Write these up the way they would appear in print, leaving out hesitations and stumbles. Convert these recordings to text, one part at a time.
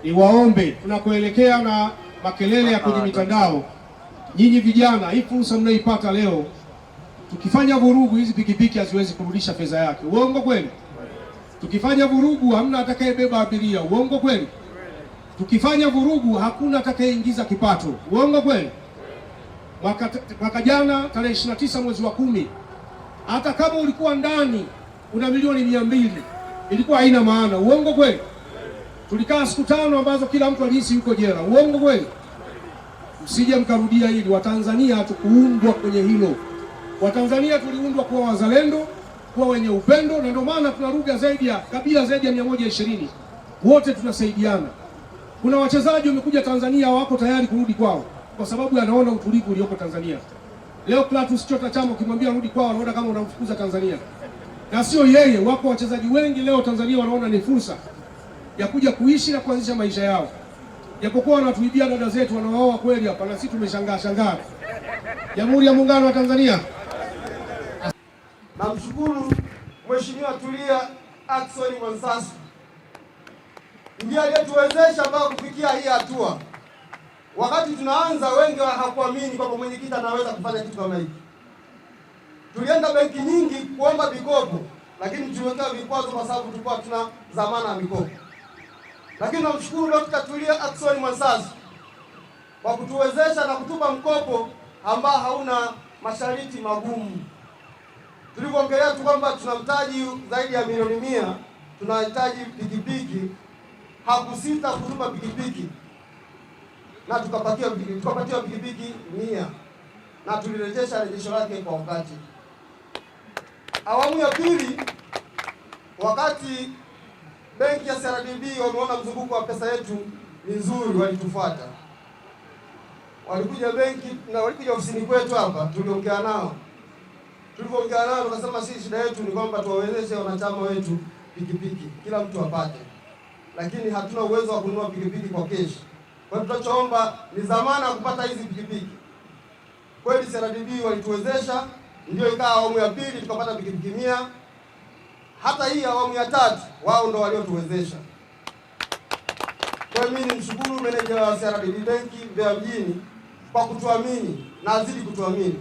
Niwaombe tunakoelekea na makelele ya kwenye mitandao, nyinyi vijana, hii fursa mnaipata leo, tukifanya vurugu hizi pikipiki haziwezi kurudisha fedha yake. Uongo kweli? Tukifanya vurugu hamna atakayebeba abiria. Uongo kweli? Tukifanya vurugu hakuna atakayeingiza kipato. Uongo kweli? Mwaka jana tarehe 29 mwezi wa 10, hata kama ulikuwa ndani una milioni 200 ilikuwa haina maana. Uongo kweli? Tulikaa siku 5 ambazo kila mtu alihisi yuko jela. Uongo kweli? Msije mkarudia hili. Watanzania hatukuundwa kwenye hilo. Watanzania tuliundwa kuwa wazalendo, kuwa wenye upendo, na ndio maana tuna lugha zaidi ya kabila zaidi ya 120. Wote tunasaidiana. Kuna wachezaji wamekuja Tanzania wako tayari kurudi kwao kwa sababu anaona utulivu ulioko Tanzania. Leo Clatous Chota Chama ukimwambia rudi kwao anaona kama unamfukuza Tanzania. Na sio yeye, wako wachezaji wengi leo Tanzania wanaona ni fursa ya kuja kuishi na kuanzisha maisha yao. Japokuwa wanatuibia dada zetu wanaoa kweli hapa, na sisi tumeshangaa. Jamhuri ya Muungano wa Tanzania. Namshukuru Mheshimiwa Tulia Ackson Mwansasu, ndiye aliyetuwezesha mpaka kufikia hii hatua. Wakati tunaanza wengi hawakuamini kwamba mwenyekiti anaweza kufanya kitu kama hiki. Tulienda benki nyingi kuomba mikopo, lakini tuliwekewa vikwazo kwa sababu tulikuwa tuna dhamana ya mikopo. Lakini namshukuru Dr. Tulia Ackson Mwansasu kwa kutuwezesha na kutupa mkopo ambao hauna masharti magumu. Tulivyoongelea tu kwamba tuna mtaji zaidi ya milioni 100, tunahitaji pikipiki, hakusita kutupa pikipiki na tukapatiwa pikipiki 100 na tulirejesha rejesho lake kwa wakati. Awamu ya pili, wakati benki ya CRDB wameona mzunguko wa pesa yetu ni nzuri, walitufuata. Walikuja benki na walikuja ofisini kwetu hapa, tuliongea nao. Tulipoongea nao tukasema sisi shida yetu ni kwamba tuwawezeshe wanachama wetu pikipiki, kila mtu apate. Lakini hatuna uwezo wa kununua pikipiki kwa keshi. Kwa hiyo tunachoomba ni dhamana kupata hizi pikipiki. Kweli CRDB walituwezesha, ndio ikawa awamu ya pili tukapata pikipiki 100. Hata hii awamu ya 3 wao ndo waliotuwezesha. Kwa hiyo mimi nimshukuru meneja wa CRDB benki Mbeya mjini kwa kutuamini na azidi kutuamini.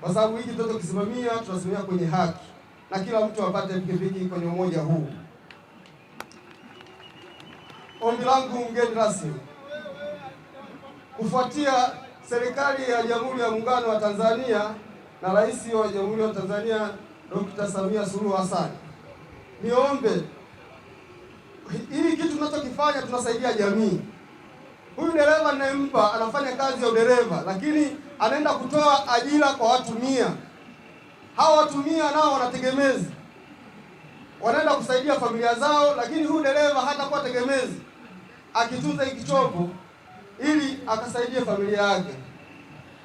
Kwa sababu hiki tunachokisimamia tunasimamia kwenye haki na kila mtu apate pikipiki kwenye umoja huu. Ombi langu mgeni rasmi, kufuatia serikali ya Jamhuri ya Muungano wa Tanzania na Rais wa Jamhuri ya Tanzania Dr. Samia Suluhu Hassan, niombe hili kitu tunachokifanya tunasaidia jamii. Huyu dereva ninayempa anafanya kazi ya udereva, lakini anaenda kutoa ajira kwa watu 100. Hao watu 100 nao wanategemezi, wanaenda kusaidia familia zao, lakini huyu dereva hatakuwa tegemezi akitunza hiki chombo ili akasaidie familia yake,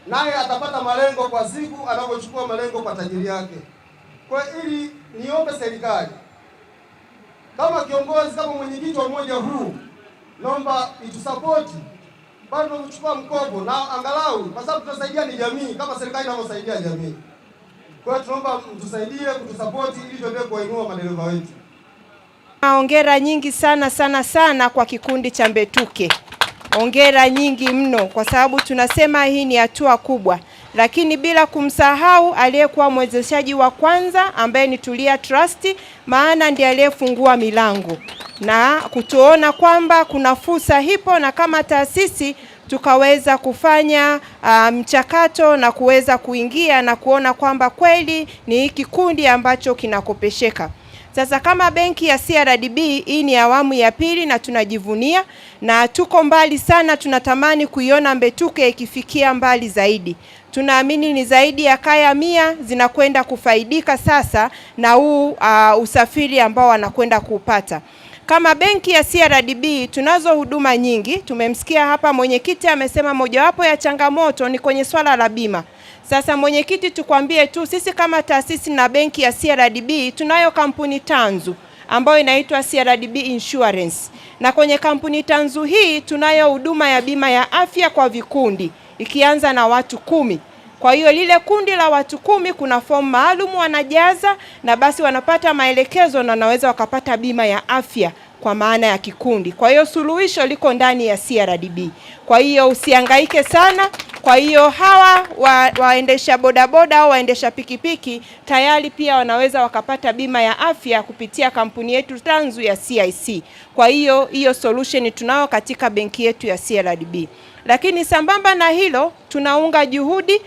naye atapata malengo kwa siku anapochukua malengo kwa tajiri yake. Kwa ili niombe serikali kama kiongozi, kama mwenyekiti wa mmoja huu, naomba itusapoti bado kuchukua mkopo na angalau, kwa sababu tunasaidia ni jamii kama serikali inavyosaidia jamii. Kwa hiyo tunaomba mtusaidie kutusapoti ili tuendelee kuinua madereva wetu. Hongera nyingi sana kwa kikundi cha Mbetuke. Hongera nyingi mno, kwa sababu tunasema hii ni hatua kubwa, lakini bila kumsahau aliyekuwa mwezeshaji wa kwanza ambaye ni Tulia Trust, maana ndiye aliyefungua milango na kutuona kwamba kuna fursa hipo, na kama taasisi tukaweza kufanya mchakato na kuweza kuingia na kuona kwamba kweli ni kikundi ambacho kinakopesheka. Sasa kama benki ya CRDB, hii ni awamu ya pili na tunajivunia na tuko mbali sana. Tunatamani kuiona Mbetuke ikifikia mbali zaidi. Tunaamini ni zaidi ya kaya 100 zinakwenda kufaidika sasa na huu usafiri ambao wanakwenda kupata. Kama benki ya CRDB tunazo huduma nyingi. Tumemsikia hapa mwenyekiti amesema mojawapo ya changamoto ni kwenye swala la bima. Sasa mwenyekiti, tukwambie tu sisi kama taasisi na benki ya CRDB tunayo kampuni tanzu ambayo inaitwa CRDB Insurance. Na kwenye kampuni tanzu hii tunayo huduma ya bima ya afya kwa vikundi ikianza na watu 10. Kwa hiyo lile kundi la watu 10 kuna fomu maalum wanajaza na basi wanapata maelekezo na wanaweza wakapata bima ya afya kwa maana ya kikundi. Kwa hiyo suluhisho liko ndani ya CRDB. Kwa hiyo usihangaike sana. Kwa hiyo hawa waendesha bodaboda au waendesha pikipiki tayari pia wanaweza wakapata bima ya afya kupitia kampuni yetu tanzu ya CIC. Kwa hiyo solution tunao katika benki yetu ya CRDB. Lakini sambamba na hilo tunaunga juhudi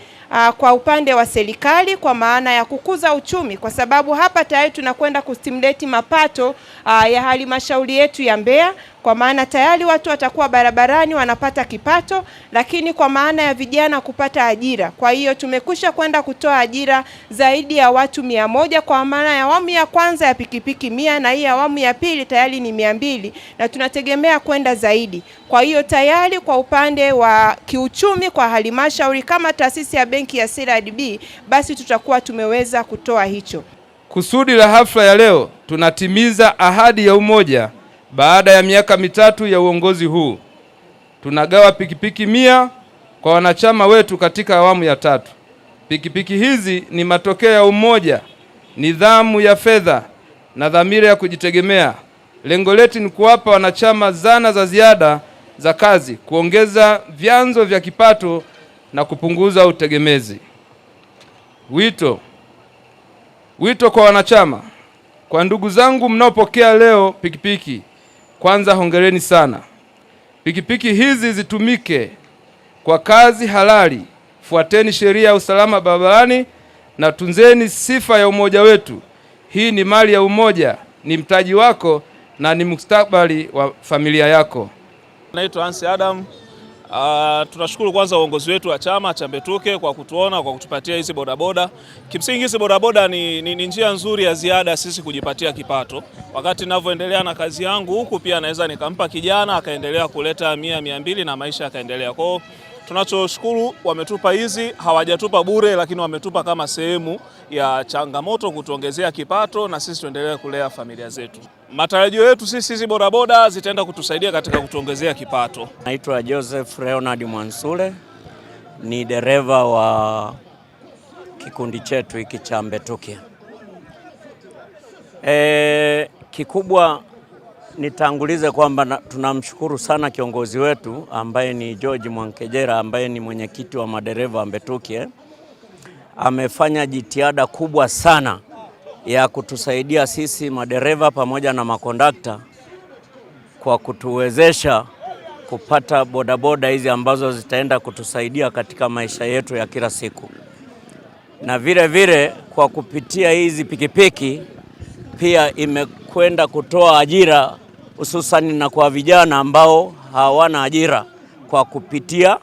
kwa upande wa serikali kwa maana ya kukuza uchumi, kwa sababu hapa tayari tunakwenda kustimulate mapato ya halmashauri yetu ya Mbeya, kwa maana tayari watu watakuwa barabarani wanapata kipato, lakini kwa maana ya vijana kupata ajira. Kwa hiyo tumekwisha kwenda kutoa ajira zaidi ya watu 100 kwa maana ya awamu ya kwanza ya pikipiki 100 na hii awamu ya pili tayari ni 200 na tunategemea kwenda zaidi. Kwa hiyo tayari kwa upande wa kiuchumi kwa halmashauri kama taasisi ya benki ya CRDB basi tutakuwa tumeweza kutoa hicho. Kusudi la hafla ya leo, tunatimiza ahadi ya umoja. Baada ya miaka mitatu ya uongozi huu, tunagawa pikipiki 100 kwa wanachama wetu katika awamu ya 3. Pikipiki hizi ni matokeo ya umoja, nidhamu ya fedha na dhamira ya kujitegemea. Lengo letu ni kuwapa wanachama zana za ziada za kazi, kuongeza vyanzo vya kipato na kupunguza utegemezi. Wito kwa wanachama. Kwa ndugu zangu mnaopokea leo pikipiki, kwanza hongereni sana. Pikipiki hizi zitumike kwa kazi halali. Fuateni sheria ya usalama barabarani na tunzeni sifa ya umoja wetu. Hii ni mali ya umoja, ni mtaji wako na ni mustakabali wa familia yako. Naitwa Hansi Adam. Tunashukuru kwanza uongozi wetu wa chama cha Mbetuke kwa kutuona, kwa kutupatia hizi bodaboda. Kimsingi hizi bodaboda ni njia nzuri ya ziada sisi kujipatia kipato. Wakati ninavyoendelea na kazi yangu huku pia naweza nikampa kijana akaendelea kuleta 100, 200 na maisha yakaendelea. Kwa hiyo tunachoshukuru wametupa hizi, hawajatupa bure, lakini wametupa kama sehemu ya changamoto kutuongezea kipato na sisi tuendelee kulea familia zetu. Matarajio yetu sisi hizi bodaboda zitaenda kutusaidia katika kutuongezea kipato. Naitwa Joseph Leonard Mwansule, ni dereva wa kikundi chetu hiki cha Mbetuke. Kikubwa nitangulize kwamba tunamshukuru sana kiongozi wetu ambaye ni George Mwankejera ambaye ni mwenyekiti wa madereva wa Mbetuke. Amefanya jitihada kubwa sana ya kutusaidia sisi madereva pamoja na makondakta kwa kutuwezesha kupata bodaboda hizi ambazo zitaenda kutusaidia katika maisha yetu ya kila siku. Na vile vile kwa kupitia hizi pikipiki pia imekwenda kutoa ajira hususani na kwa vijana ambao hawana ajira kwa kupitia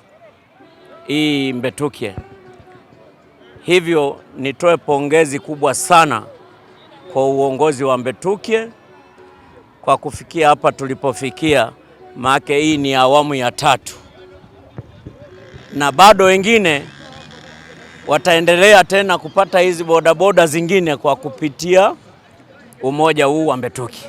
hii Mbetuke. Hivyo nitoe pongezi kubwa sana kwa uongozi wa Mbetuke kwa kufikia hapa tulipofikia, maana hii ni awamu ya 3 na bado wengine wataendelea tena kupata hizi bodaboda zingine kwa kupitia umoja huu wa Mbetuke.